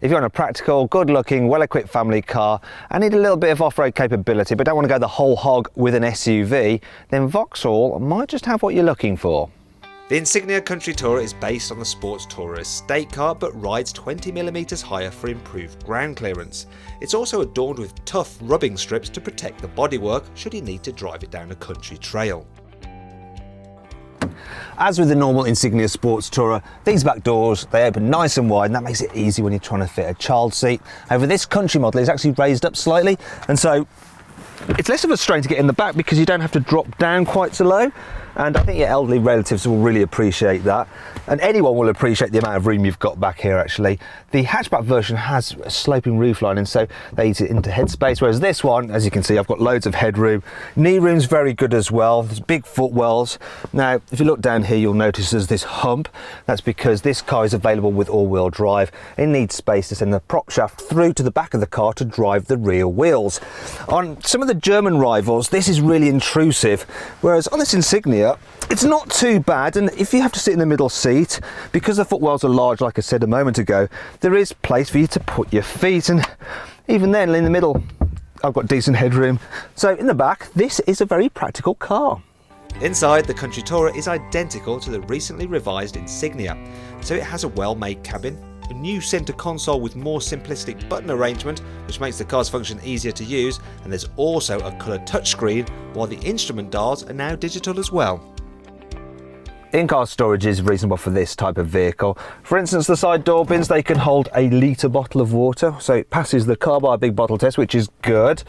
If you want a practical, good-looking, well-equipped family car and need a little bit of off-road capability but don't want to go the whole hog with an SUV, then Vauxhall might just have what you're looking for. The Insignia Country Tourer is based on the sports tourer estate car but rides 20mm higher for improved ground clearance. It's also adorned with tough rubbing strips to protect the bodywork should you need to drive it down a country trail. As with the normal Insignia Sports Tourer, these back doors, they open nice and wide and that makes it easy when you're trying to fit a child seat. However, this country model is actually raised up slightly and so it's less of a strain to get in the back because you don't have to drop down quite so low, and I think your elderly relatives will really appreciate that, and anyone will appreciate the amount of room you've got back here actually. The hatchback version has a sloping roofline and so they eat it into headspace, whereas this one, as you can see, I've got loads of headroom. Knee room's very good as well, there's big footwells. Now if you look down here you'll notice there's this hump. That's because this car is available with all-wheel drive. It needs space to send the prop shaft through to the back of the car to drive the rear wheels. On some of the German rivals this is really intrusive, whereas on this Insignia it's not too bad, and if you have to sit in the middle seat, because the footwells are large like I said a moment ago, there is place for you to put your feet, and even then in the middle I've got decent headroom. So in the back this is a very practical car. Inside, the Country Tourer is identical to the recently revised Insignia, so it has a well-made cabin, a new centre console with more simplistic button arrangement which makes the car's function easier to use, and there's also a coloured touchscreen while the instrument dials are now digital as well. In-car storage is reasonable for this type of vehicle. For instance, the side door bins, they can hold a litre bottle of water, so it passes the Carbuyer big bottle test, which is good.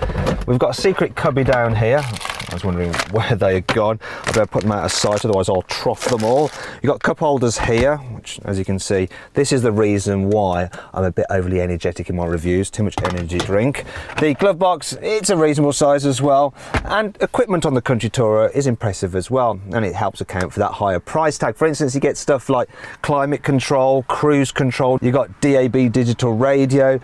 We've got a secret cubby down here. I was wondering where they had gone. I better put them out of sight, otherwise I'll trough them all. You've got cup holders here, which, as you can see, this is the reason why I'm a bit overly energetic in my reviews, too much energy drink. The glove box, it's a reasonable size as well, and equipment on the Country Tourer is impressive as well, and it helps account for that higher price tag. For instance, you get stuff like climate control, cruise control, you've got DAB digital radio,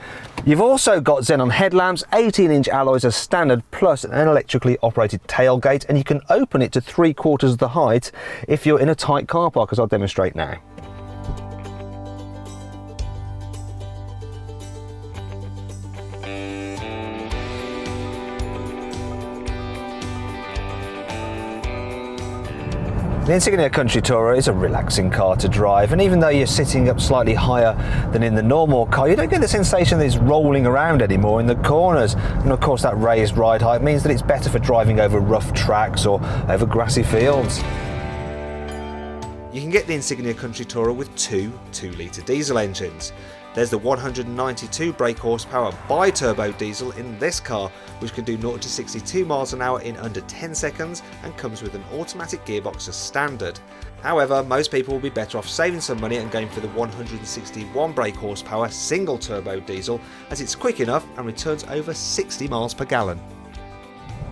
you've also got xenon headlamps, 18-inch alloys as standard, plus an electrically operated tailgate, and you can open it to 3/4 of the height if you're in a tight car park, as I'll demonstrate now. The Insignia Country Tourer is a relaxing car to drive, and even though you're sitting up slightly higher than in the normal car, you don't get the sensation that it's rolling around anymore in the corners. And of course that raised ride height means that it's better for driving over rough tracks or over grassy fields. You can get the Insignia Country Tourer with two 2-litre diesel engines. There's the 192 brake horsepower bi-turbo diesel in this car, which can do 0 to 62 miles an hour in under 10 seconds and comes with an automatic gearbox as standard. However, most people will be better off saving some money and going for the 161 brake horsepower single turbo diesel, as it's quick enough and returns over 60 miles per gallon.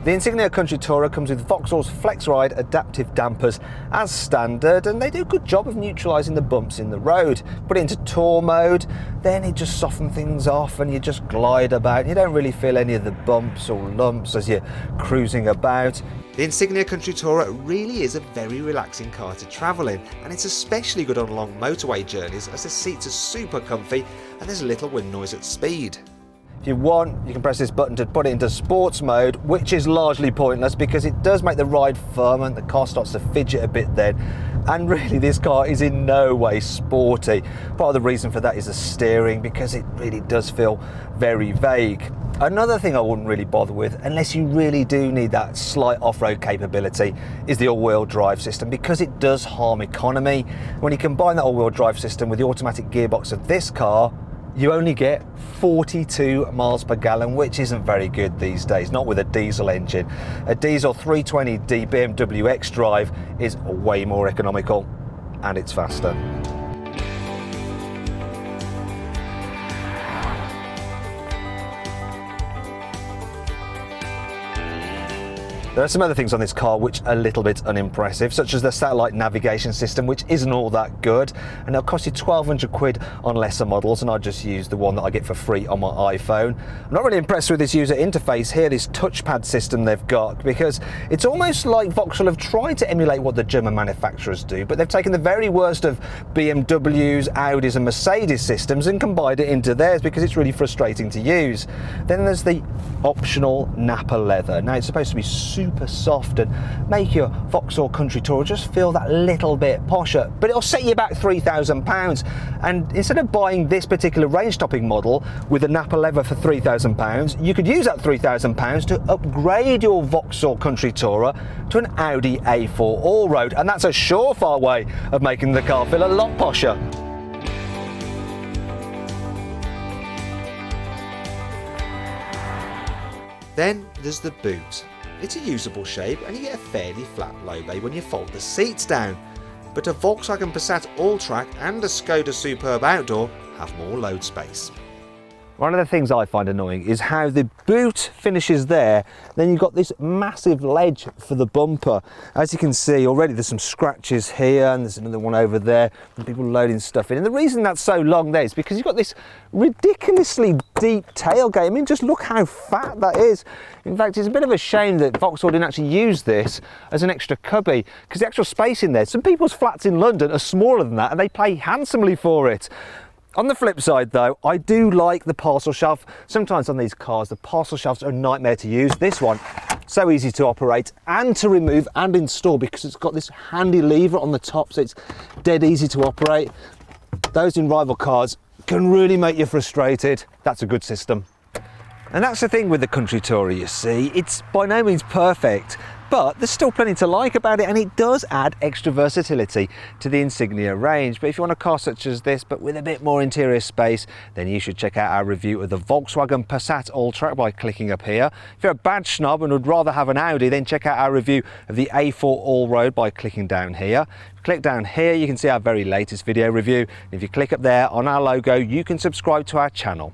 The Insignia Country Tourer comes with Vauxhall's FlexRide adaptive dampers as standard, and they do a good job of neutralising the bumps in the road. Put it into tour mode, then it just softens things off and you just glide about. You don't really feel any of the bumps or lumps as you're cruising about. The Insignia Country Tourer really is a very relaxing car to travel in, and it's especially good on long motorway journeys as the seats are super comfy and there's little wind noise at speed. If you want, you can press this button to put it into sports mode, which is largely pointless because it does make the ride firm and the car starts to fidget a bit then. And really this car is in no way sporty. Part of the reason for that is the steering, because it really does feel very vague. Another thing I wouldn't really bother with, unless you really do need that slight off-road capability, is the all-wheel drive system, because it does harm economy. When you combine that all-wheel drive system with the automatic gearbox of this car, you only get 42 miles per gallon, which isn't very good these days, not with a diesel engine. A diesel 320d BMW X-Drive is way more economical and it's faster. There are some other things on this car which are a little bit unimpressive, such as the satellite navigation system, which isn't all that good, and it'll cost you 1,200 quid on lesser models, and I just use the one that I get for free on my iPhone. I'm not really impressed with this user interface here, this touchpad system they've got, because it's almost like Vauxhall have tried to emulate what the German manufacturers do, but they've taken the very worst of BMWs, Audis and Mercedes systems and combined it into theirs, because it's really frustrating to use. Then there's the optional Napa leather. Now it's supposed to be super soft and make your Vauxhall Country Tourer just feel that little bit posher, but it'll set you back £3,000. And instead of buying this particular range topping model with a Napa leather for £3,000, you could use that £3,000 to upgrade your Vauxhall Country Tourer to an Audi A4 all-road, and that's a surefire way of making the car feel a lot posher. Then there's the boot. It's a usable shape and you get a fairly flat low bay when you fold the seats down. But a Volkswagen Passat All-Track and a Skoda Superb Outdoor have more load space. One of the things I find annoying is how the boot finishes there, then you've got this massive ledge for the bumper. As you can see already there's some scratches here and there's another one over there and people loading stuff in. And the reason that's so long there is because you've got this ridiculously deep tailgate. I mean, just look how fat that is. In fact, it's a bit of a shame that Vauxhall didn't actually use this as an extra cubby, because the actual space in there, some people's flats in London are smaller than that and they pay handsomely for it. On the flip side though, I do like the parcel shelf. Sometimes on these cars, the parcel shelves are a nightmare to use. This one, so easy to operate and to remove and install because it's got this handy lever on the top, so it's dead easy to operate. Those in rival cars can really make you frustrated. That's a good system. And that's the thing with the Country Tourer, you see. It's by no means perfect, but there's still plenty to like about it, and it does add extra versatility to the Insignia range. But if you want a car such as this, but with a bit more interior space, then you should check out our review of the Volkswagen Passat All-Track by clicking up here. If you're a badge snob and would rather have an Audi, then check out our review of the A4 All-Road by clicking down here. Click down here, you can see our very latest video review. And if you click up there on our logo, you can subscribe to our channel.